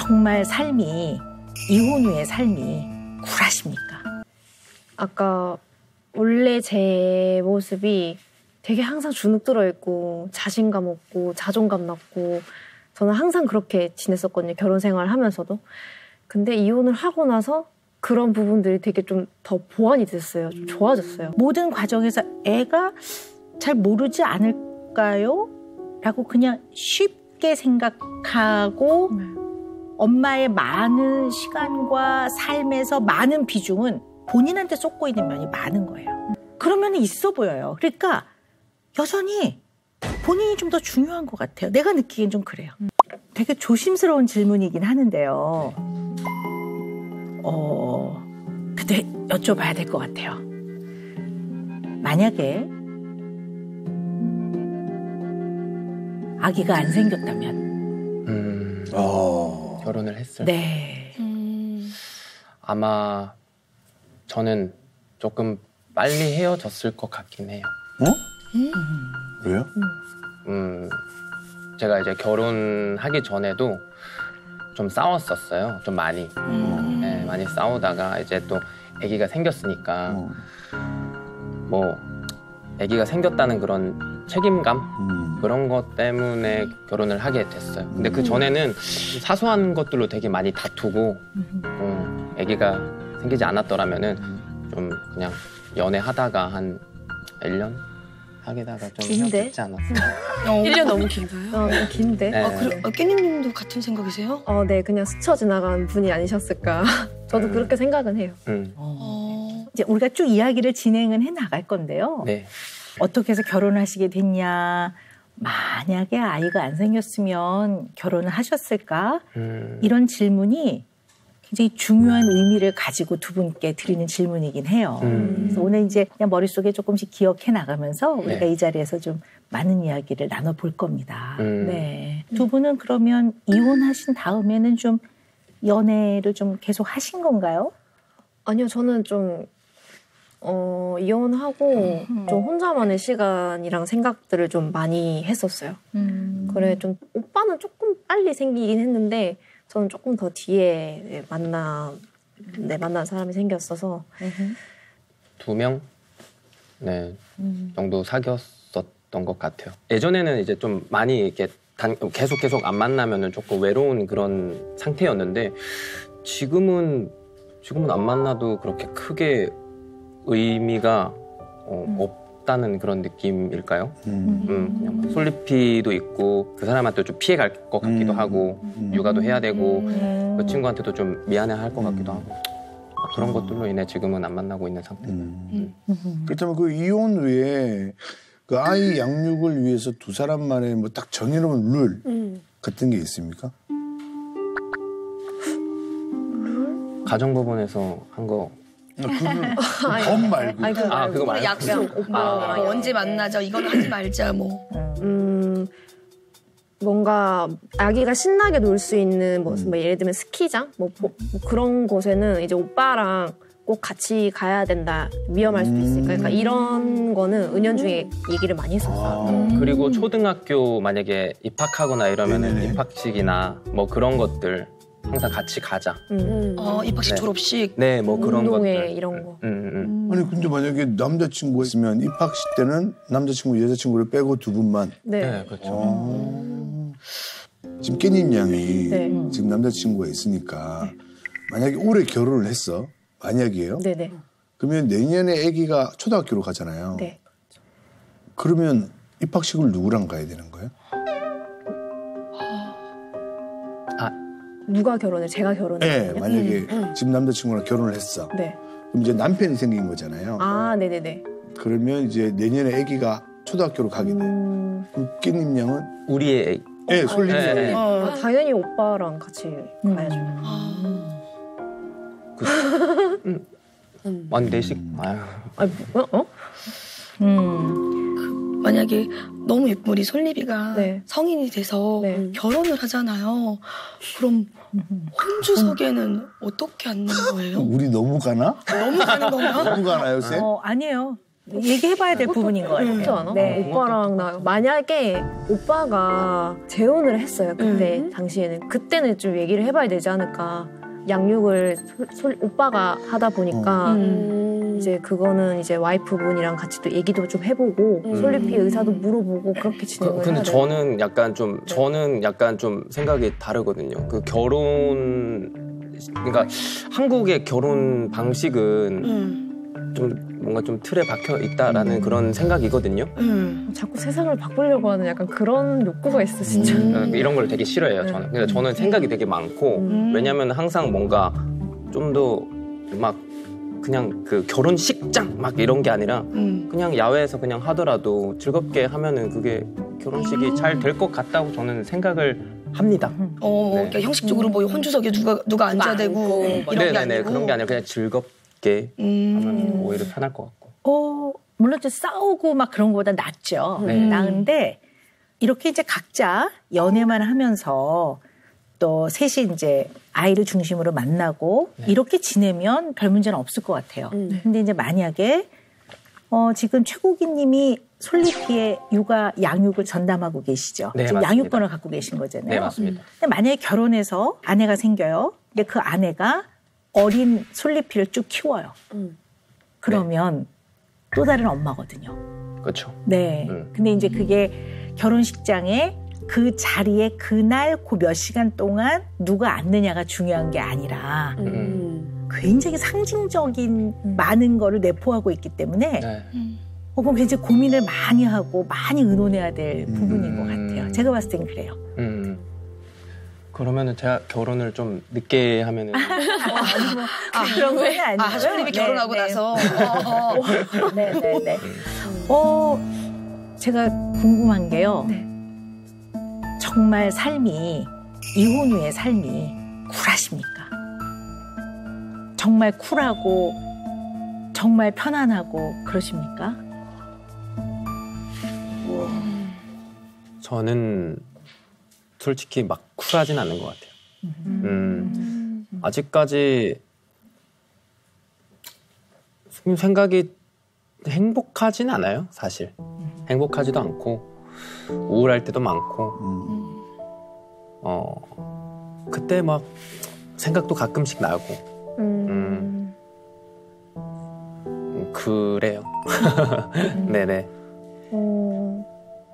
정말 삶이 이혼 후의 삶이 쿨하십니까? 아까 원래 제 모습이 되게 항상 주눅 들어있고 자신감 없고 자존감 낮고 저는 항상 그렇게 지냈었거든요. 결혼 생활 하면서도. 근데 이혼을 하고 나서 그런 부분들이 되게 좀 더 보완이 됐어요. 좀 좋아졌어요. 모든 과정에서 애가 잘 모르지 않을까요? 라고 그냥 쉽게 생각하고 엄마의 많은 시간과 삶에서 많은 비중은 본인한테 쏟고 있는 면이 많은 거예요. 그러면 있어 보여요. 그러니까 여전히 본인이 좀 더 중요한 것 같아요. 내가 느끼기엔 좀 그래요. 되게 조심스러운 질문이긴 하는데요. 근데 여쭤봐야 될 것 같아요. 만약에 아기가 안 생겼다면 결혼을 했을 때 네. 아마 저는 조금 빨리 헤어졌을 것 같긴 해요. 왜요? 제가 이제 결혼하기 전에도 좀 싸웠었어요. 좀 많이. 네, 많이 싸우다가 이제 또 아기가 생겼으니까 뭐 아기가 생겼다는 그런 책임감 그런 것 때문에 결혼을 하게 됐어요. 근데 그 전에는 사소한 것들로 되게 많이 다투고 아기가 생기지 않았더라면은 좀 그냥 연애하다가 한 1년 하게다가 좀 긴데? 헤어졌지 않았어요. 1년 너무 긴가요? 긴데? 네. 깨님님도 같은 생각이세요? 네, 그냥 스쳐 지나간 분이 아니셨을까. 저도 그렇게 생각은 해요. 이제 우리가 쭉 이야기를 진행은 해 나갈 건데요. 네. 어떻게 해서 결혼하시게 됐냐, 만약에 아이가 안 생겼으면 결혼을 하셨을까? 이런 질문이 굉장히 중요한 의미를 가지고 두 분께 드리는 질문이긴 해요. 그래서 오늘 이제 그냥 머릿속에 조금씩 기억해 나가면서 우리가 네. 이 자리에서 좀 많은 이야기를 나눠볼 겁니다. 네. 두 분은 그러면 이혼하신 다음에는 좀 연애를 좀 계속 하신 건가요? 아니요, 저는 좀 이혼하고 좀 혼자만의 시간이랑 생각들을 좀 많이 했었어요. 그래, 좀 오빠는 조금 빨리 생기긴 했는데 저는 조금 더 뒤에 만난 사람이 생겼어서 2명 네, 정도 사귀었었던 것 같아요. 예전에는 이제 좀 많이 이렇게 계속 안 만나면은 조금 외로운 그런 상태였는데 지금은 안 만나도 그렇게 크게 의미가 없다는 그런 느낌일까요? 그냥 솔리피도 있고 그 사람한테 좀 피해갈 것 같기도 하고 육아도 해야 되고 그 친구한테도 좀 미안해할 것 같기도 하고 그런 것들로 인해 지금은 안 만나고 있는 상태입니다. 그렇다면 그 이혼 후에 그 아이 양육을 위해서 두 사람만의 뭐 딱 정해놓은 룰 같은 게 있습니까? 가정법원에서 한 거 법 말고. 그거 말고 약속, 오빠 언제 만나자, 이건 하지 말자 뭐. 뭔가 아기가 신나게 놀 수 있는 뭐 예를 들면 스키장 뭐 그런 곳에는 이제 오빠랑 꼭 같이 가야 된다, 위험할 수도 있으니까, 그러니까 이런 거는 은연중에 얘기를 많이 했었어요. 그리고 초등학교 만약에 입학하거나 이러면은 네네. 입학식이나 뭐 그런 것들 항상 같이 가자. 입학식, 네. 졸업식. 네, 뭐 그런 운동회 것들. 이런 거. 아니 근데 만약에 남자친구가 있으면 입학식 때는 남자친구 여자친구를 빼고 두 분만. 네. 그렇죠. 지금 깨님 양이 네. 지금 남자친구가 있으니까 만약에 올해 결혼을 했어. 만약이에요. 네네. 그러면 내년에 아기가 초등학교로 가잖아요. 네. 그러면 입학식을 누구랑 가야 되는 거예요? 누가 결혼을? 제가 결혼을? 네, 만약에 지금 남자친구랑 결혼을 했어. 네. 그럼 이제 남편이 생긴 거잖아요. 네네네. 그러면 이제 내년에 아기가 초등학교로 가게 돼. 그럼 깨님 양은 우리의 애기. 네, 솔직히. 네. 당연히 오빠랑 같이 가야죠. 아니 내식. 만약에 너무 예쁜 우리 솔리비가 네. 성인이 돼서 네. 결혼을 하잖아요. 그럼 혼주석에는 어떻게 앉는 거예요? 우리 너무 가나? 너무 가는 건가? 너무 가나요, 쌤? 아니에요. 얘기해봐야 될 부분인 것 같아요. 그렇지 않아? 네. 오빠랑 나 만약에 오빠가 재혼을 했어요. 그때 당시에는 그때는 좀 얘기를 해봐야 되지 않을까. 양육을 오빠가 하다 보니까 이제 그거는 이제 와이프분이랑 같이 또 얘기도 좀 해보고 솔리피 의사도 물어보고 그렇게 진행을 근데 해야 돼요. 저는 약간 좀 생각이 다르거든요. 그 그러니까 한국의 결혼 방식은 좀 뭔가 좀 틀에 박혀 있다라는 그런 생각이거든요. 자꾸 세상을 바꾸려고 하는 약간 그런 욕구가 있어 진짜. 이런 걸 되게 싫어해요. 저는. 근데 저는 생각이 되게 많고 왜냐면 항상 뭔가 좀 더 막 그냥 그 결혼식장 막 이런 게 아니라 그냥 야외에서 그냥 하더라도 즐겁게 하면은 그게 결혼식이 잘 될 것 같다고 저는 생각을 합니다. 그러니까 형식적으로 뭐 혼주석에 누가 앉아야 되고 뭐 이런 게 네네네 아니고. 그런 게 아니라 그냥 즐겁게 하면 오히려 편할 것 같고. 물론 좀 싸우고 막 그런 거보다 낫죠. 나은데 이렇게 이제 각자 연애만 하면서 또 셋이 이제 아이를 중심으로 만나고 이렇게 지내면 별 문제는 없을 것 같아요. 근데 이제 만약에 지금 최국희님이 솔리피의 육아 양육을 전담하고 계시죠. 네, 지금 맞습니다. 양육권을 갖고 계신 거잖아요. 네, 맞습니다. 근데 만약에 결혼해서 아내가 생겨요. 근데 그 아내가 어린 솔리피를 쭉 키워요. 그러면 또 다른 엄마거든요. 그렇죠. 네. 근데 이제 그게 결혼식장에 그 자리에 그날 그 몇 시간 동안 누가 앉느냐가 중요한 게 아니라 굉장히 상징적인 많은 거를 내포하고 있기 때문에 그건 굉장히 고민을 많이 하고 많이 의논해야 될 부분인 것 같아요. 제가 봤을 땐 그래요. 그러면은 제가 결혼을 좀 늦게 하면은 그런 건 아니고요. 솔리피 결혼하고 나서. 네네네. 제가 궁금한 게요. 정말 삶이 이혼 후의 삶이 쿨하십니까? 정말 쿨하고 정말 편안하고 그러십니까? 저는 솔직히 막 쿨하진 않는 것 같아요. 아직까지 생각이 행복하진 않아요, 사실. 행복하지도 않고 우울할 때도 많고 그때 막 생각도 가끔씩 나고 그래요. 네네.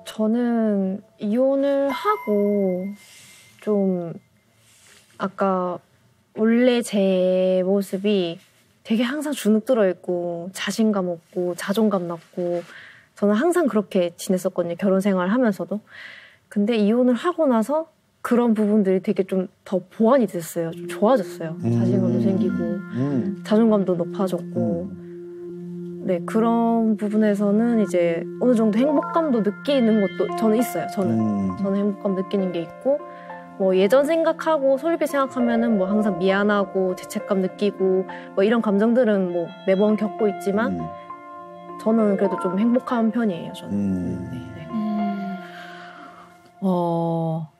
저는 이혼을 하고 좀 아까 원래 제 모습이 되게 항상 주눅 들어 있고 자신감 없고 자존감 낮고 저는 항상 그렇게 지냈었거든요. 결혼 생활 하면서도. 근데 이혼을 하고 나서 그런 부분들이 되게 좀 더 보완이 됐어요. 좀 좋아졌어요. 자신감도 생기고 자존감도 높아졌고 네, 그런 부분에서는 이제 어느 정도 행복감도 느끼는 것도 저는 있어요. 저는 행복감 느끼는 게 있고 뭐 예전 생각하고 솔리피 생각하면은 뭐 항상 미안하고 죄책감 느끼고 뭐 이런 감정들은 뭐 매번 겪고 있지만 저는 그래도 좀 행복한 편이에요. 저는. 네.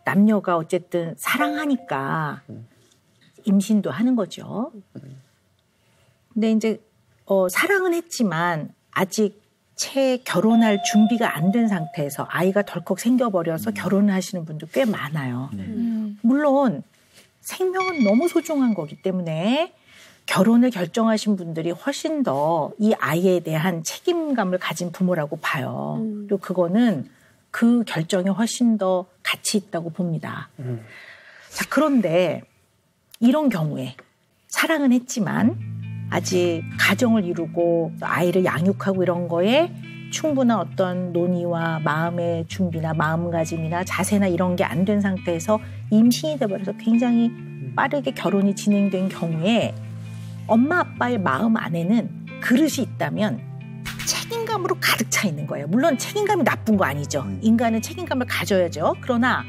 남녀가 어쨌든 사랑하니까 임신도 하는 거죠. 근데 이제 사랑은 했지만 아직 채 결혼할 준비가 안 된 상태에서 아이가 덜컥 생겨버려서 결혼을 하시는 분도 꽤 많아요. 물론 생명은 너무 소중한 거기 때문에 결혼을 결정하신 분들이 훨씬 더 이 아이에 대한 책임감을 가진 부모라고 봐요. 그리고 그거는 그 결정이 훨씬 더 가치 있다고 봅니다. 자, 그런데 이런 경우에 사랑은 했지만 아직 가정을 이루고 아이를 양육하고 이런 거에 충분한 어떤 논의와 마음의 준비나 마음가짐이나 자세나 이런 게 안 된 상태에서 임신이 돼버려서 굉장히 빠르게 결혼이 진행된 경우에 엄마 아빠의 마음 안에는 그릇이 있다면 책임감으로 가득 차 있는 거예요. 물론 책임감이 나쁜 거 아니죠. 인간은 책임감을 가져야죠. 그러나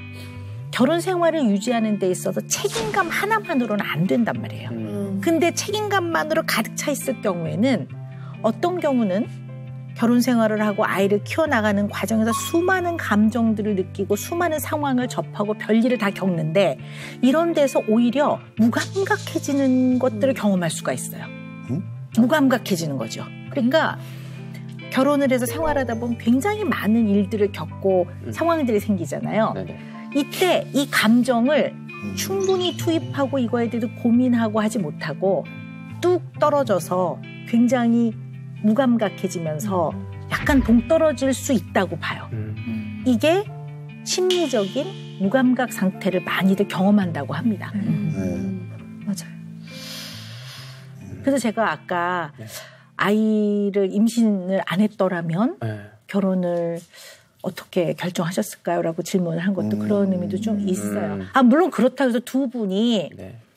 결혼 생활을 유지하는 데 있어서 책임감 하나만으로는 안 된단 말이에요. 근데 책임감만으로 가득 차 있을 경우에는 어떤 경우는 결혼 생활을 하고 아이를 키워나가는 과정에서 수많은 감정들을 느끼고 수많은 상황을 접하고 별일을 다 겪는데 이런 데서 오히려 무감각해지는 것들을 경험할 수가 있어요. 무감각해지는 거죠. 그러니까 결혼을 해서 생활하다 보면 굉장히 많은 일들을 겪고 상황들이 생기잖아요. 네네. 이때 이 감정을 충분히 투입하고 이거에 대해서 고민하고 하지 못하고 뚝 떨어져서 굉장히 무감각해지면서 약간 동떨어질 수 있다고 봐요. 이게 심리적인 무감각 상태를 많이들 경험한다고 합니다. 맞아요. 그래서 제가 아까 아이를 임신을 안 했더라면 결혼을 어떻게 결정하셨을까요? 라고 질문을 한 것도 그런 의미도 좀 있어요. 물론 그렇다고 해서 두 분이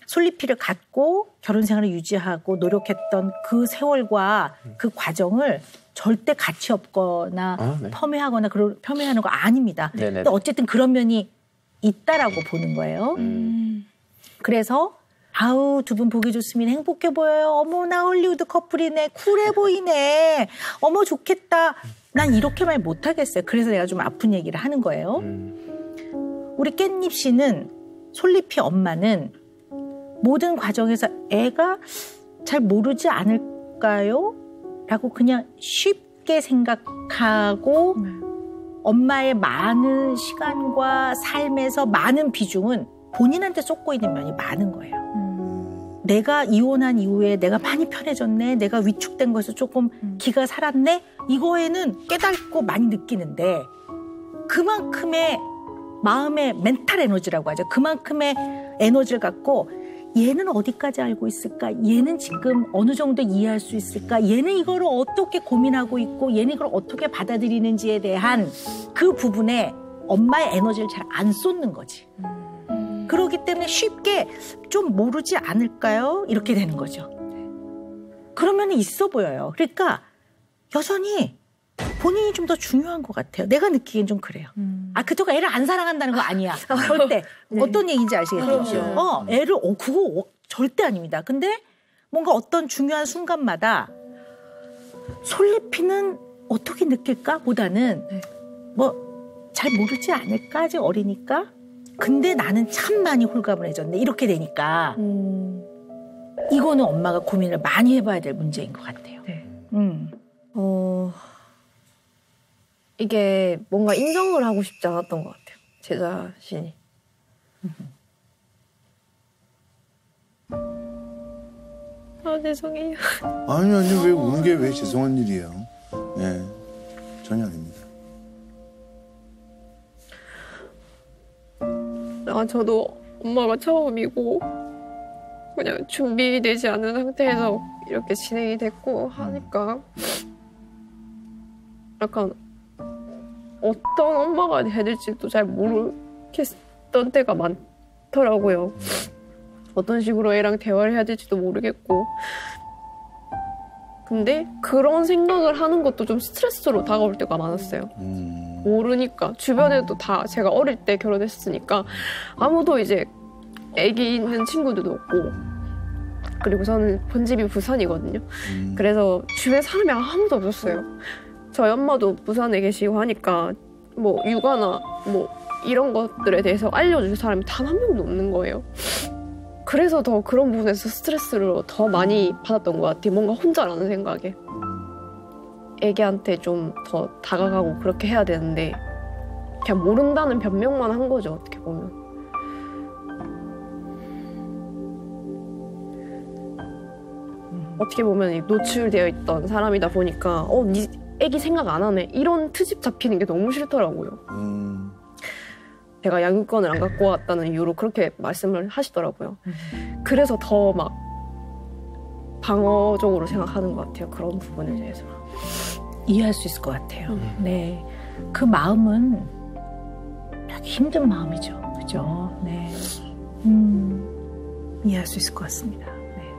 솔리피를 갖고 결혼 생활을 유지하고 노력했던 그 세월과 그 과정을 절대 가치 없거나 폄훼하거나 폄훼하는 거 아닙니다. 근데 어쨌든 그런 면이 있다라고 보는 거예요. 그래서 아우 두 분 보기 좋습니다. 행복해 보여요. 어머나 헐리우드 커플이네. 쿨해 보이네. 어머 좋겠다. 난 이렇게 말 못하겠어요. 그래서 내가 좀 아픈 얘기를 하는 거예요. 우리 깻잎 씨는 솔리피 엄마는 모든 과정에서 애가 잘 모르지 않을까요? 라고 그냥 쉽게 생각하고 엄마의 많은 시간과 삶에서 많은 비중은 본인한테 쏟고 있는 면이 많은 거예요. 내가 이혼한 이후에 내가 많이 편해졌네. 내가 위축된 거에서 조금 기가 살았네. 이거에는 깨닫고 많이 느끼는데 그만큼의 마음의 멘탈 에너지라고 하죠. 그만큼의 에너지를 갖고 얘는 어디까지 알고 있을까? 얘는 지금 어느 정도 이해할 수 있을까? 얘는 이거를 어떻게 고민하고 있고 얘는 이걸 어떻게 받아들이는지에 대한 그 부분에 엄마의 에너지를 잘 안 쏟는 거지. 그렇기 때문에 쉽게 좀 모르지 않을까요? 이렇게 되는 거죠. 그러면 있어 보여요. 그러니까 여전히 본인이 좀 더 중요한 것 같아요. 내가 느끼기엔 좀 그래요. 그쪽가 애를 안 사랑한다는 거 아니야. 절대. 어떤 얘기인지 아시겠죠? 애를, 그거 절대 아닙니다. 근데 뭔가 어떤 중요한 순간마다 솔리피는 어떻게 느낄까? 보다는 잘 모르지 않을까? 아직 어리니까. 근데 나는 참 많이 홀가분해졌네. 이렇게 되니까 이거는 엄마가 고민을 많이 해봐야 될 문제인 것 같아요. 네. 이게 뭔가 인정을 하고 싶지 않았던 것 같아요. 제 자신이. 죄송해요. 아니 왜 우는 게 왜 죄송한 일이에요? 네, 전혀 아닙니다. 저도 엄마가 처음이고 그냥 준비되지 않은 상태에서 이렇게 진행이 됐고 하니까 약간 어떤 엄마가 해야 될지도 잘 모르겠던 때가 많더라고요. 어떤 식으로 애랑 대화를 해야 될지도 모르겠고. 근데 그런 생각을 하는 것도 좀 스트레스로 다가올 때가 많았어요. 모르니까. 주변에도 다 제가 어릴 때 결혼했으니까 아무도 이제 애기 있는 친구들도 없고. 그리고 저는 본집이 부산이거든요. 그래서 주변에 사람이 아무도 없었어요. 저희 엄마도 부산에 계시고 하니까 뭐 육아나 뭐 이런 것들에 대해서 알려줄 사람이 단 한 명도 없는 거예요. 그래서 더 그런 부분에서 스트레스를 더 많이 받았던 것 같아요. 뭔가 혼자라는 생각에. 애기한테 좀 더 다가가고 그렇게 해야 되는데 그냥 모른다는 변명만 한 거죠. 어떻게 보면. 어떻게 보면 노출되어 있던 사람이다 보니까 니 애기 생각 안 하네. 이런 트집 잡히는 게 너무 싫더라고요. 제가 양육권을 안 갖고 왔다는 이유로 그렇게 말씀을 하시더라고요. 그래서 더 막 방어적으로 생각하는 것 같아요. 그런 부분에 대해서. 이해할 수 있을 것 같아요. 네, 그 마음은 되게 힘든 마음이죠. 그죠? 네, 이해할 수 있을 것 같습니다. 네.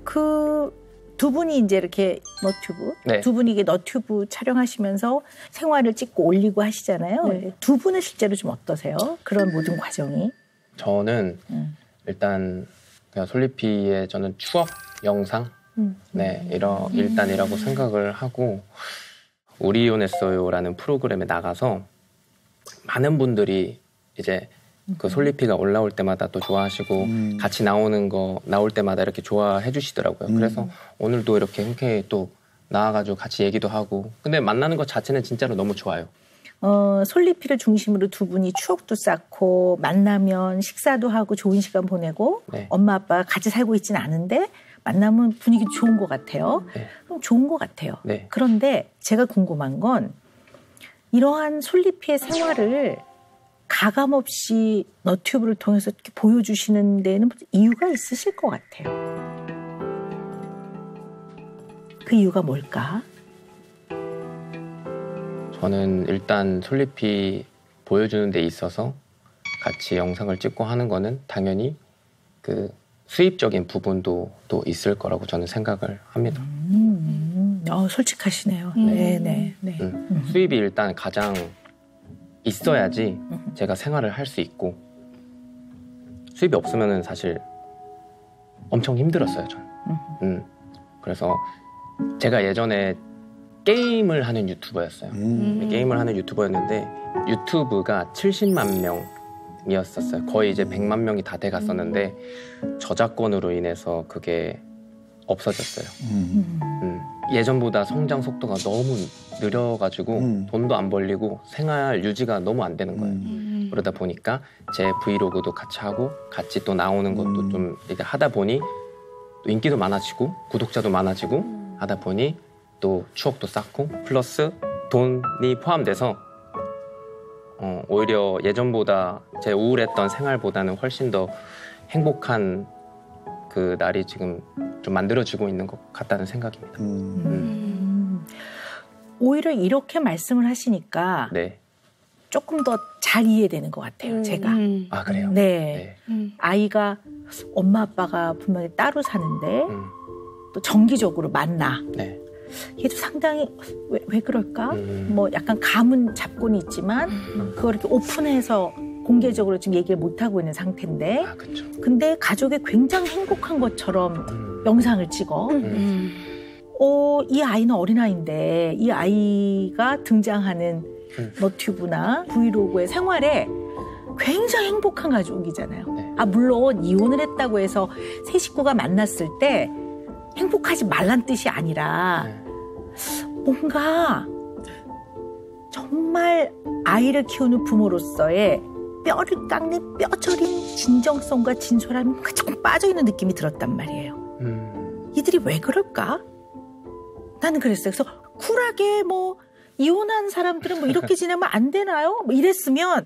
그 두 분이 이제 이렇게 너튜브, 네. 두 분이 이게 너튜브 촬영하시면서 생활을 찍고 올리고 하시잖아요. 네. 두 분은 실제로 좀 어떠세요? 그런 모든 과정이? 저는 일단 그냥 솔리피의 저는 추억 영상 일단이라고 생각을 하고 우리 이혼했어요라는 프로그램에 나가서 많은 분들이 이제 그 솔리피가 올라올 때마다 또 좋아하시고 같이 나오는 거 나올 때마다 이렇게 좋아해 주시더라고요. 그래서 오늘도 이렇게 흔쾌히 또 나와가지고 같이 얘기도 하고. 근데 만나는 것 자체는 진짜로 너무 좋아요. 솔리피를 중심으로 두 분이 추억도 쌓고 만나면 식사도 하고 좋은 시간 보내고 네. 엄마 아빠가 같이 살고 있지는 않은데 만나면 분위기 좋은 것 같아요. 네. 그럼 좋은 것 같아요. 네. 그런데 제가 궁금한 건 이러한 솔리피의 생활을 가감없이 너튜브를 통해서 이렇게 보여주시는 데는 이유가 있으실 것 같아요. 그 이유가 뭘까? 저는 일단 솔리피 보여주는 데 있어서 같이 영상을 찍고 하는 거는 당연히 그 수입적인 부분도 또 있을 거라고 저는 생각을 합니다. 솔직하시네요. 네네. 네. 수입이 일단 가장 있어야지 제가 생활을 할 수 있고 수입이 없으면은 사실 엄청 힘들었어요, 저는. 그래서 제가 예전에 게임을 하는 유튜버였어요. 게임을 하는 유튜버였는데 유튜브가 70만 명이었었어요. 거의 이제 100만 명이 다 돼갔었는데 저작권으로 인해서 그게 없어졌어요. 예전보다 성장 속도가 너무 느려가지고 돈도 안 벌리고 생활 유지가 너무 안 되는 거예요. 그러다 보니까 제 브이로그도 같이 하고 같이 또 나오는 것도 좀 이렇게 하다 보니 또 인기도 많아지고 구독자도 많아지고 하다 보니 또 추억도 쌓고 플러스 돈이 포함돼서 오히려 예전보다 제 우울했던 생활보다는 훨씬 더 행복한 그 날이 지금 좀 만들어지고 있는 것 같다는 생각입니다. 오히려 이렇게 말씀을 하시니까 네. 조금 더 잘 이해되는 것 같아요, 제가. 아, 그래요? 네. 아이가 엄마 아빠가 분명히 따로 사는데 또 정기적으로 만나. 네. 얘도 상당히 왜 그럴까? 뭐 약간 감은 잡고는 있지만 그걸 이렇게 오픈해서 공개적으로 지금 얘기를 못하고 있는 상태인데 아, 그렇죠. 근데 가족이 굉장히 행복한 것처럼 영상을 찍어. 이 아이는 어린아이인데 이 아이가 등장하는 너튜브나 브이로그의 생활에 굉장히 행복한 가족이잖아요. 네. 물론 이혼을 했다고 해서 세 식구가 만났을 때 행복하지 말란 뜻이 아니라 뭔가 정말 아이를 키우는 부모로서의 뼈를 깎는 뼈저린 진정성과 진솔함이 조금 빠져있는 느낌이 들었단 말이에요. 이들이 왜 그럴까? 나는 그랬어요. 그래서 쿨하게 뭐 이혼한 사람들은 뭐 이렇게 지내면 안 되나요? 뭐 이랬으면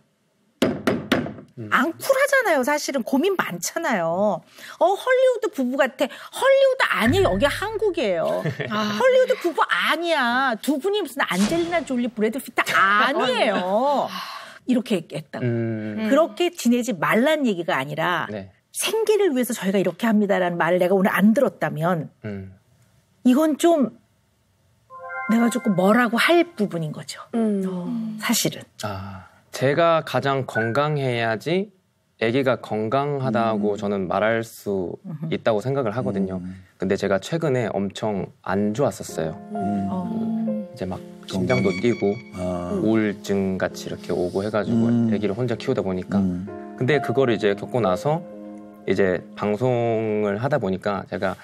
안 쿨하잖아요. 사실은 고민 많잖아요. 헐리우드 부부 같아. 헐리우드 아니에요. 여기 한국이에요. 헐리우드 부부 아니야. 두 분이 무슨 안젤리나 졸리, 브래드 피트 아니에요. 이렇게 얘기했다고. 그렇게 지내지 말란 얘기가 아니라 네. 생계를 위해서 저희가 이렇게 합니다라는 말을 내가 오늘 안 들었다면 이건 좀 내가 조금 뭐라고 할 부분인 거죠. 사실은. 제가 가장 건강해야지 아기가 건강하다고 저는 말할 수 있다고 생각을 하거든요. 근데 제가 최근에 엄청 안 좋았었어요. 이제 막 심장도 뛰고 우울증 같이 이렇게 오고 해가지고 아기를 혼자 키우다 보니까 근데 그거를 이제 겪고 나서 이제 방송을 하다 보니까 제가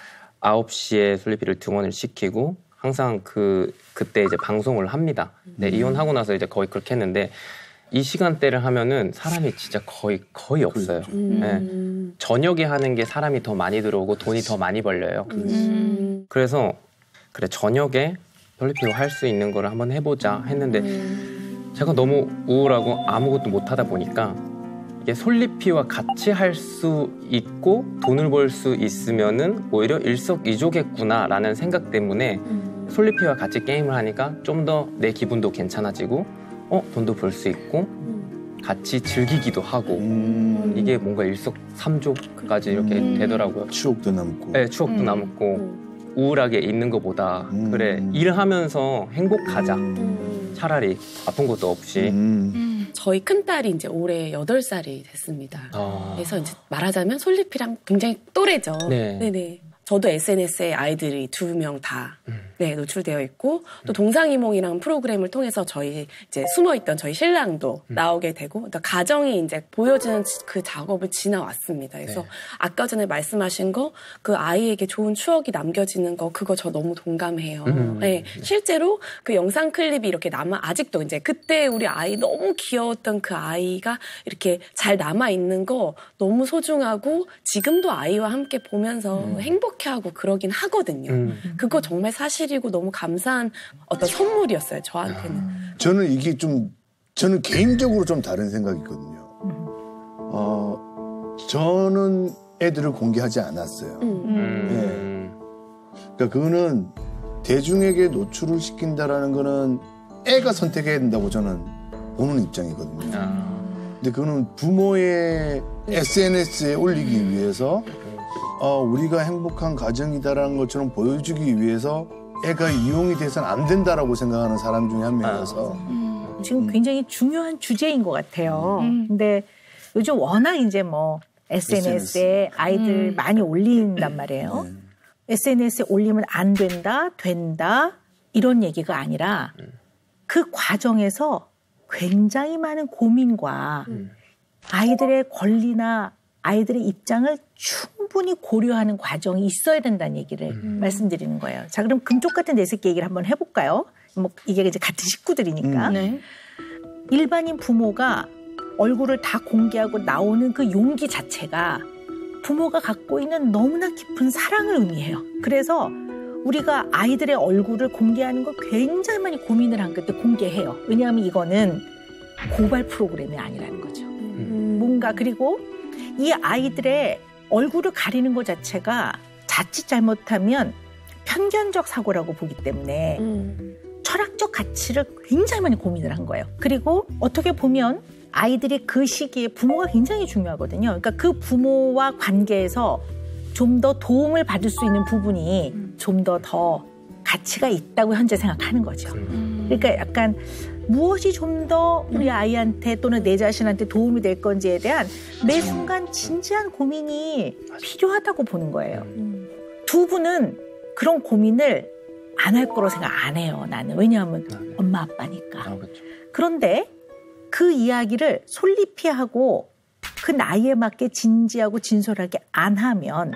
9시에 솔리피를 등원을 시키고 항상 그때 이제 방송을 합니다. 네, 이혼하고 나서 이제 거의 그렇게 했는데 이 시간대를 하면은 사람이 진짜 거의 없어요. 네. 저녁에 하는 게 사람이 더 많이 들어오고 돈이 더 많이 벌려요. 그래서 그래 저녁에 솔리피로 할 수 있는 거를 한번 해보자 했는데 제가 너무 우울하고 아무것도 못 하다 보니까 이게 솔리피와 같이 할 수 있고 돈을 벌 수 있으면은 오히려 일석이조겠구나라는 생각 때문에 솔리피와 같이 게임을 하니까 좀 더 내 기분도 괜찮아지고 돈도 벌 수 있고 같이 즐기기도 하고 이게 뭔가 일석삼조까지 이렇게 되더라고요. 추억도 남고. 네, 추억도 남고 우울하게 있는 것보다 그래 일하면서 행복하자. 차라리 아픈 것도 없이. 저희 큰딸이 이제 올해 8살이 됐습니다. 그래서 이제 말하자면 솔리피랑 굉장히 또래죠. 네. 네네. 저도 SNS에 아이들이 2명 다 네, 노출되어 있고 또 동상이몽이라는 프로그램을 통해서 저희 이제 숨어있던 저희 신랑도 나오게 되고 그러니까 가정이 이제 보여주는 그 작업을 지나왔습니다. 그래서 아까 전에 말씀하신 거 그 아이에게 좋은 추억이 남겨지는 거 그거 저 너무 동감해요. 네, 실제로 그 영상 클립이 이렇게 아직도 이제 그때 우리 아이 너무 귀여웠던 그 아이가 이렇게 잘 남아 있는 거 너무 소중하고 지금도 아이와 함께 보면서 행복해하고 그러긴 하거든요. 그거 정말 사실이고 너무 감사한 어떤 선물이었어요, 저한테는. 저는 이게 저는 개인적으로 좀 다른 생각이 있거든요. 저는 애들을 공개하지 않았어요. 네. 그러니까 그거는 대중에게 노출을 시킨다라는 거는 애가 선택해야 된다고 저는 보는 입장이거든요. 근데 그거는 부모의 SNS에 올리기 위해서 우리가 행복한 가정이다라는 것처럼 보여주기 위해서 애가 이용이 돼서는 안 된다라고 생각하는 사람 중에 한 명이라서 지금 굉장히 중요한 주제인 것 같아요. 근데 요즘 워낙 이제 뭐 SNS에 아이들 많이 올린단 말이에요. SNS에 올리면 안 된다, 된다 이런 얘기가 아니라 그 과정에서 굉장히 많은 고민과 아이들의 권리나 아이들의 입장을 충분히 고려하는 과정이 있어야 된다는 얘기를 말씀드리는 거예요. 자, 그럼 금쪽 같은 내 새끼 얘기를 한번 해볼까요? 뭐 이게 이제 같은 식구들이니까. 네. 일반인 부모가 얼굴을 다 공개하고 나오는 그 용기 자체가 부모가 갖고 있는 너무나 깊은 사랑을 의미해요. 그래서 우리가 아이들의 얼굴을 공개하는 거 굉장히 많이 고민을 한 끝에 공개해요. 왜냐하면 이거는 고발 프로그램이 아니라는 거죠. 뭔가 그리고 이 아이들의 얼굴을 가리는 것 자체가 자칫 잘못하면 편견적 사고라고 보기 때문에 철학적 가치를 굉장히 많이 고민을 한 거예요. 그리고 어떻게 보면 아이들이 그 시기에 부모가 굉장히 중요하거든요. 그러니까 그 부모와 관계에서 좀 더 도움을 받을 수 있는 부분이 좀 더 가치가 있다고 현재 생각하는 거죠. 그러니까 약간 무엇이 좀 더 우리 아이한테 또는 내 자신한테 도움이 될 건지에 대한 매 순간 진지한 고민이 필요하다고 보는 거예요. 두 분은 그런 고민을 안 할 거라고 생각 안 해요, 나는. 왜냐하면 엄마 아빠니까. 그렇죠. 그런데 그 이야기를 솔잎이 하고 그 나이에 맞게 진지하고 진솔하게 안 하면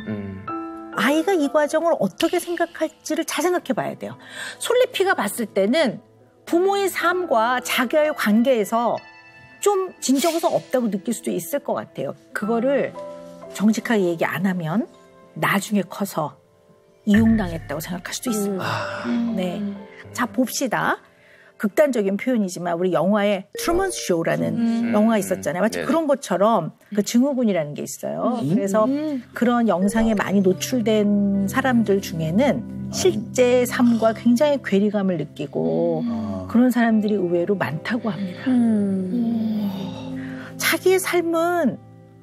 아이가 이 과정을 어떻게 생각할지를 잘 생각해 봐야 돼요. 솔잎이가 봤을 때는 부모의 삶과 자기와의 관계에서 좀 진정성 없다고 느낄 수도 있을 것 같아요. 그거를 정직하게 얘기 안 하면 나중에 커서 이용당했다고 생각할 수도 있습니다. 네. 자, 봅시다. 극단적인 표현이지만 우리 영화에 트루먼 쇼라는 영화가 있었잖아요. 마치 그런 것처럼 그 증후군이라는 게 있어요. 그래서 그런 영상에 많이 노출된 사람들 중에는 실제 삶과 굉장히 괴리감을 느끼고 그런 사람들이 의외로 많다고 합니다. 자기의 삶은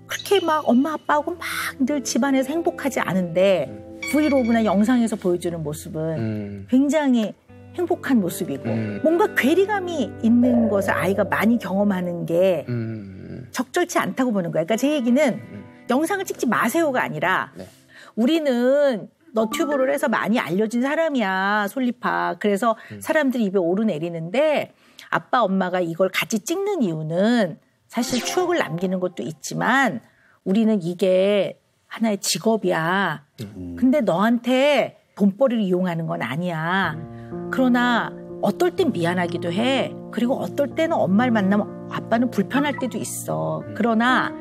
그렇게 막 엄마 아빠하고 막 늘 집안에서 행복하지 않은데 브이로그나 영상에서 보여주는 모습은 굉장히 행복한 모습이고 뭔가 괴리감이 있는 것을 아이가 많이 경험하는 게 적절치 않다고 보는 거예요. 그러니까 제 얘기는 영상을 찍지 마세요가 아니라 우리는 너튜브를 해서 많이 알려진 사람이야, 솔잎아. 그래서 사람들이 입에 오르내리는데 아빠 엄마가 이걸 같이 찍는 이유는 사실 추억을 남기는 것도 있지만 우리는 이게 하나의 직업이야. 근데 너한테 돈벌이를 이용하는 건 아니야. 그러나 어떨 땐 미안하기도 해. 그리고 어떨 때는 엄마를 만나면 아빠는 불편할 때도 있어. 그러나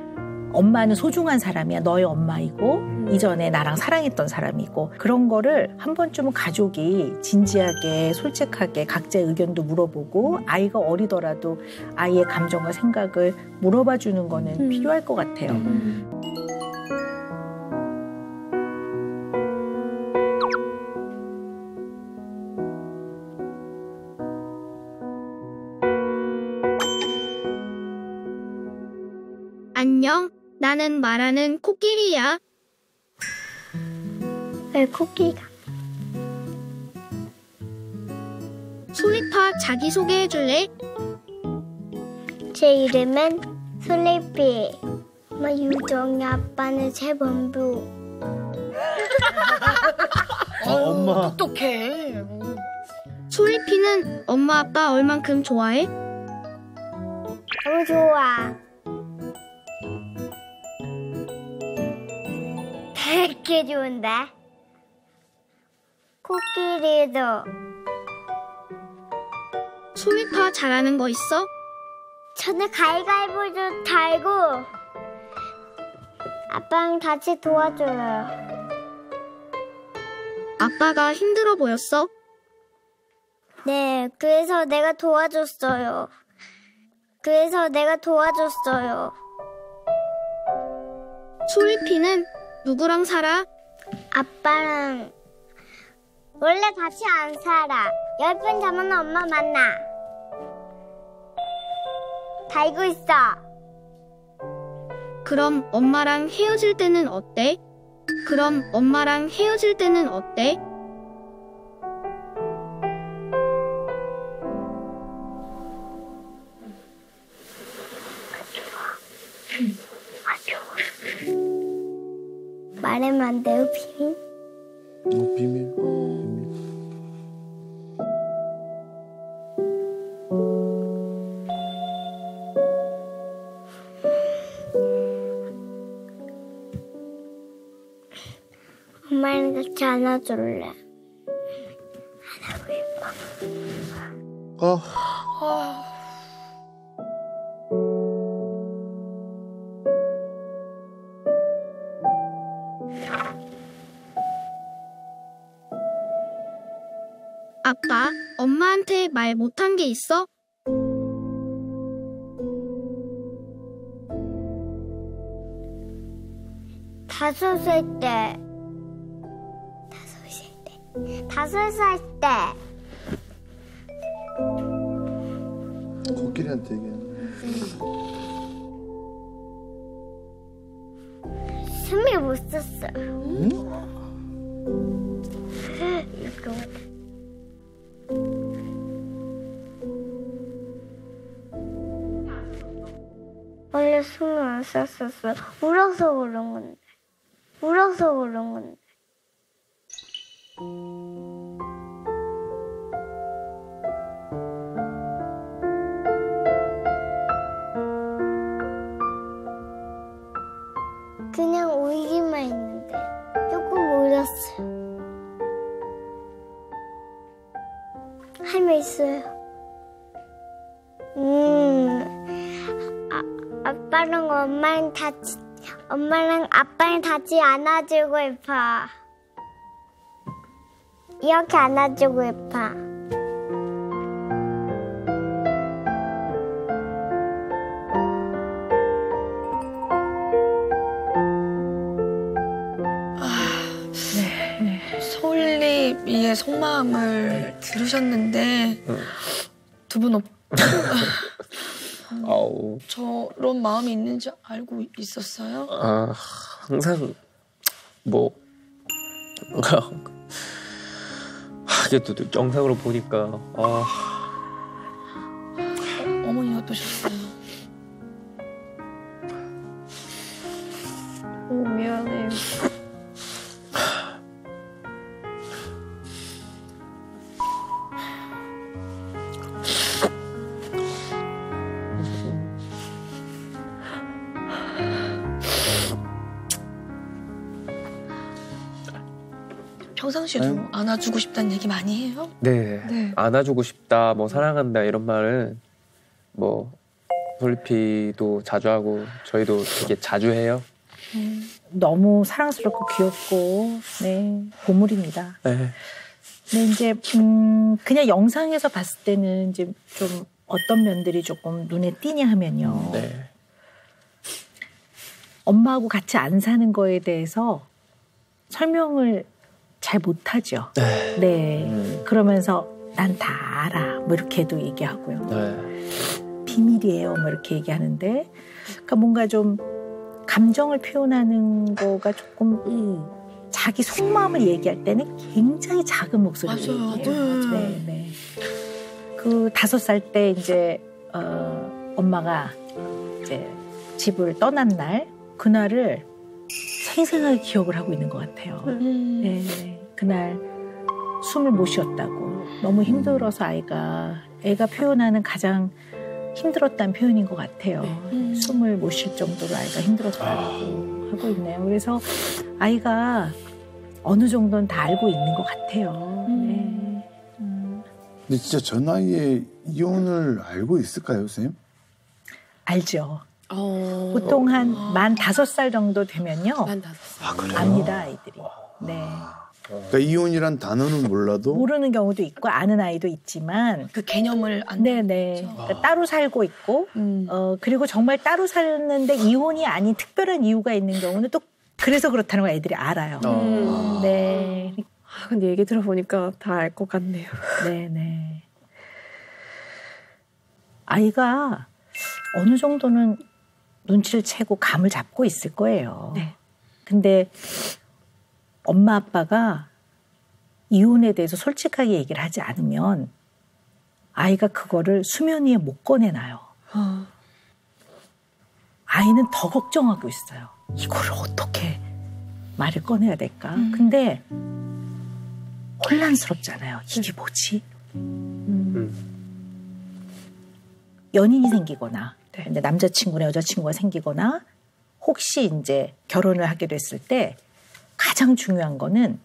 엄마는 소중한 사람이야. 너의 엄마이고 이전에 나랑 사랑했던 사람이고 그런 거를 한 번쯤은 가족이 진지하게 솔직하게 각자의 의견도 물어보고 아이가 어리더라도 아이의 감정과 생각을 물어봐 주는 거는 필요할 것 같아요. 안녕, 나는 말하는 코끼리야. 왜 코끼리가? 솔잎아, 자기소개해줄래? 제 이름은 솔잎이. 엄마 유정이, 아빠는 재범부. 엄마. 똑똑해. 솔리피는 엄마 아빠 얼만큼 좋아해? 너무 좋아. 되게 좋은데? 코끼리도. 솔리파 잘하는 거 있어? 저는 가위바위보도 달고 아빠랑 같이 도와줘요. 아빠가 힘들어 보였어? 네, 그래서 내가 도와줬어요. 솔리피는 누구랑 살아? 아빠랑 원래 같이 안 살아. 10번 자면 엄마 만나. 달고 있어. 그럼 엄마랑 헤어질 때는 어때? 말하면 안 돼요, 비밀? 비밀. 엄마랑 같이 안아줄래? 안아고 싶어. 아빠, 엄마한테 말 못한 게 있어? 다섯 살 때. 코끼리한테 얘기해. 숨을 못 썼어. 이거. 원래 숨을 안 썼었어. 울어서 그런 건데. 그냥 울기만 했는데 조금 울었어요. 할매 있어요. 엄마랑 아빠랑 같이 안아주고 싶어. 이렇게 안아주고 싶어. 솔리비의 속마음을 들으셨는데 두 분 아우. 저런 마음이 있는지 알고 있었어요? 항상 뭐 이게 또 영상으로 보니까 어머니 어떠셨어요? 미안해요. 평상시에도 안아주고 싶다는 얘기 많이 해요? 네. 안아주고 싶다, 뭐 사랑한다 이런 말은 뭐 솔리피도 자주 하고 저희도 되게 자주 해요. 너무 사랑스럽고 귀엽고 네 보물입니다. 네. 근데 이제 그냥 영상에서 봤을 때는 이제 좀 어떤 면들이 조금 눈에 띄냐 하면요. 네. 엄마하고 같이 안 사는 거에 대해서 설명을 잘 못하죠. 네. 그러면서 난 다 알아. 뭐 이렇게도 얘기하고요. 네. 비밀이에요. 뭐 이렇게 얘기하는데, 그러니까 뭔가 좀 감정을 표현하는 거가 조금 자기 속마음을 얘기할 때는 굉장히 작은 목소리로 얘기해요. 네. 그 5살 때 이제 엄마가 이제 집을 떠난 날, 그날을 생생하게 기억을 하고 있는 것 같아요. 네. 그날 숨을 못 쉬었다고. 너무 힘들어서 애가 표현하는 가장 힘들었다는 표현인 것 같아요. 숨을 못 쉴 정도로 아이가 힘들었다고 하고 있네요. 그래서 아이가 어느 정도는 다 알고 있는 것 같아요. 네. 근데 진짜 저 나이에 이혼을 알고 있을까요, 선생님? 알죠. 보통 만 5살 정도 되면요. 만 5살. 압니다, 아이들이. 네. 그러니까 이혼이란 단어는 몰라도 모르는 경우도 있고 아는 아이도 있지만 그 개념을 안 네네. 그러니까 따로 살고 있고 그리고 정말 따로 살았는데 이혼이 아닌 특별한 이유가 있는 경우는 또 그래서 그렇다는 걸 애들이 알아요. 네. 근데 얘기 들어보니까 다 알 것 같네요. 네네. 아이가 어느 정도는 눈치를 채고 감을 잡고 있을 거예요. 네. 근데 엄마 아빠가 이혼에 대해서 솔직하게 얘기를 하지 않으면 아이가 그거를 수면 위에 못 꺼내놔요. 아이는 더 걱정하고 있어요. 이거를 어떻게 말을 꺼내야 될까? 근데 혼란스럽잖아요. 이게 뭐지? 연인이 생기거나 근데 남자친구나 여자친구가 생기거나 혹시 이제 결혼을 하게 됐을 때 가장 중요한 거는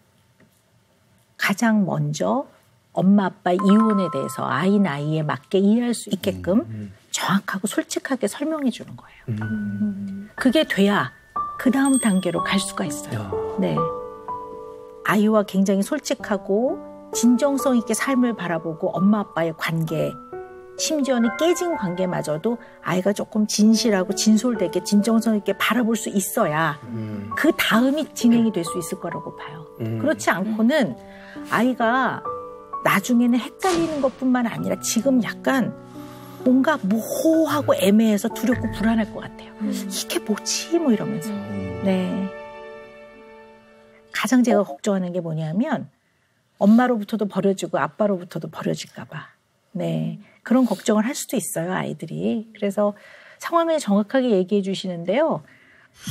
가장 먼저 엄마 아빠 이혼에 대해서 아이 나이에 맞게 이해할 수 있게끔 정확하고 솔직하게 설명해 주는 거예요. 그게 돼야 그 다음 단계로 갈 수가 있어요. 네. 아이와 굉장히 솔직하고 진정성 있게 삶을 바라보고 엄마 아빠의 관계 심지어는 깨진 관계마저도 아이가 조금 진실하고 진솔되게 진정성 있게 바라볼 수 있어야 그 다음이 진행이 될 수 있을 거라고 봐요. 그렇지 않고는 아이가 나중에는 헷갈리는 것뿐만 아니라 지금 약간 뭔가 모호하고 애매해서 두렵고 불안할 것 같아요. 이게 뭐지? 뭐 이러면서. 네. 가장 제가 걱정하는 게 뭐냐면 엄마로부터도 버려지고 아빠로부터도 버려질까 봐. 네. 그런 걱정을 할 수도 있어요, 아이들이. 그래서 상황을 정확하게 얘기해 주시는데요.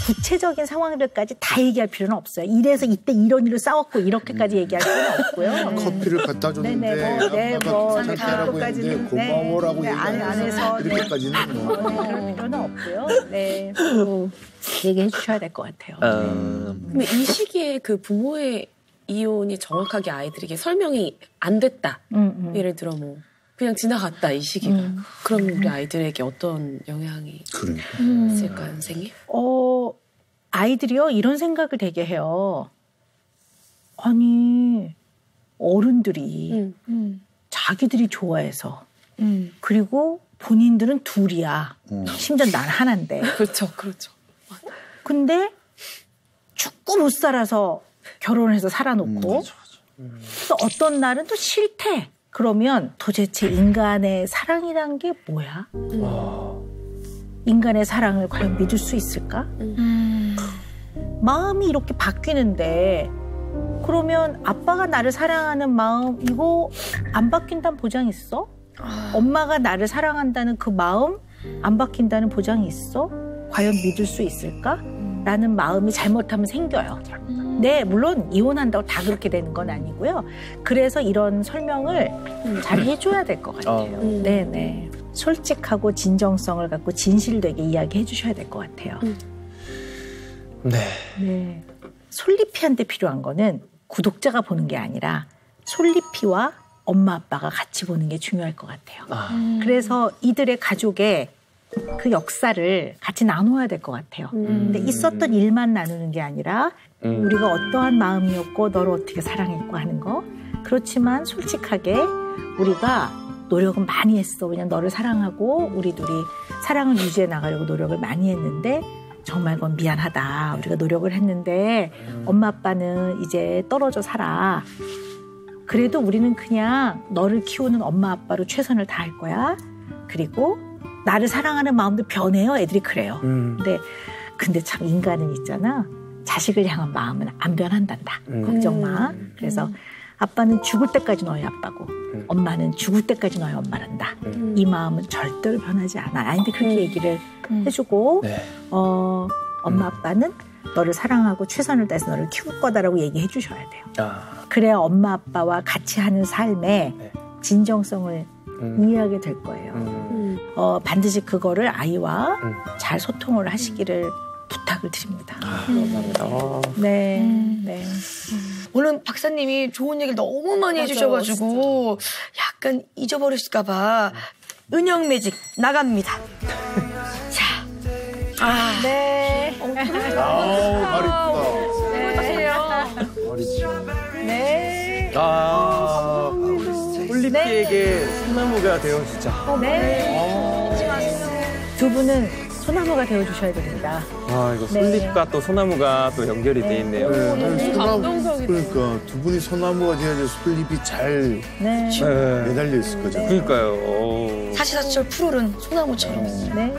구체적인 상황들까지 다 얘기할 필요는 없어요. 이래서 이때 이런 일로 싸웠고 이렇게까지 얘기할 필요는 없고요. 커피를 갖다 줬는데 아빠가 잘하라고 했는데 고마워라고 얘기하면서 안 해서 이렇게까지는 그럴 필요는 없고요. 네. 얘기해 주셔야 될 것 같아요. 그럼 이 시기에 그 부모의 이혼이 정확하게 아이들에게 설명이 안 됐다. 예를 들어 뭐 그냥 지나갔다 이 시기가. 그럼 우리 아이들에게 어떤 영향이 있을까요, 선생님? 아이들이요 이런 생각을 되게 해요. 아니 어른들이 자기들이 좋아해서 그리고 본인들은 둘이야. 심지어 난 하나인데. 그렇죠. 근데 죽고 못 살아서 결혼해서 살아놓고 또 어떤 날은 또 싫대. 그러면 도대체 인간의 사랑이란 게 뭐야? 인간의 사랑을 과연 믿을 수 있을까? 마음이 이렇게 바뀌는데 그러면 아빠가 나를 사랑하는 마음 이거 안 바뀐다는 보장이 있어? 엄마가 나를 사랑한다는 그 마음 안 바뀐다는 보장이 있어? 과연 믿을 수 있을까? 라는 마음이 잘못하면 생겨요. 네, 물론 이혼한다고 다 그렇게 되는 건 아니고요. 그래서 이런 설명을 잘 해줘야 될 것 같아요. 네네. 솔직하고 진정성을 갖고 진실되게 이야기해 주셔야 될 것 같아요. 네. 솔리피한테 필요한 거는 구독자가 보는 게 아니라 솔리피와 엄마 아빠가 같이 보는 게 중요할 것 같아요. 그래서 이들의 가족의 그 역사를 같이 나눠야 될 것 같아요. 근데 있었던 일만 나누는 게 아니라 우리가 어떠한 마음이었고 너를 어떻게 사랑했고 하는 거. 그렇지만 솔직하게 우리가 노력은 많이 했어. 그냥 너를 사랑하고 우리 둘이 사랑을 유지해 나가려고 노력을 많이 했는데 정말 그건 미안하다. 우리가 노력을 했는데 엄마 아빠는 이제 떨어져 살아. 그래도 우리는 그냥 너를 키우는 엄마 아빠로 최선을 다할 거야. 그리고 나를 사랑하는 마음도 변해요. 애들이 그래요. 근데 참 인간은 있잖아. 자식을 향한 마음은 안 변한단다. 걱정 마. 그래서 아빠는 죽을 때까지 너의 아빠고 엄마는 죽을 때까지 너의 엄마란다. 이 마음은 절대로 변하지 않아. 아닌데 그렇게 얘기를 해주고 엄마 아빠는 너를 사랑하고 최선을 다해서 너를 키울 거다라고 얘기해 주셔야 돼요. 그래야 엄마 아빠와 같이 하는 삶에 진정성을 이해하게 될 거예요. 반드시 그거를 아이와 잘 소통을 하시기를 부탁을 드립니다. 감사합니다. 네. 네. 오늘 박사님이 좋은 얘기를 너무 많이 해주셔가지고 약간 잊어버리실까봐 은영 매직 나갑니다. 자, 네. 아우, 말이 이쁘다. 네. 홀리피에게 소나무가 되어 진짜. 두 분은 소나무가 되어주셔야 됩니다. 이거 솔잎과 또 소나무가 또 연결이 돼 있네요. 그러니까 두 분이 소나무가 돼야지 솔잎이 잘 매달려 있을 거잖아요. 그러니까요. 사시사철 푸르른 소나무처럼. 네.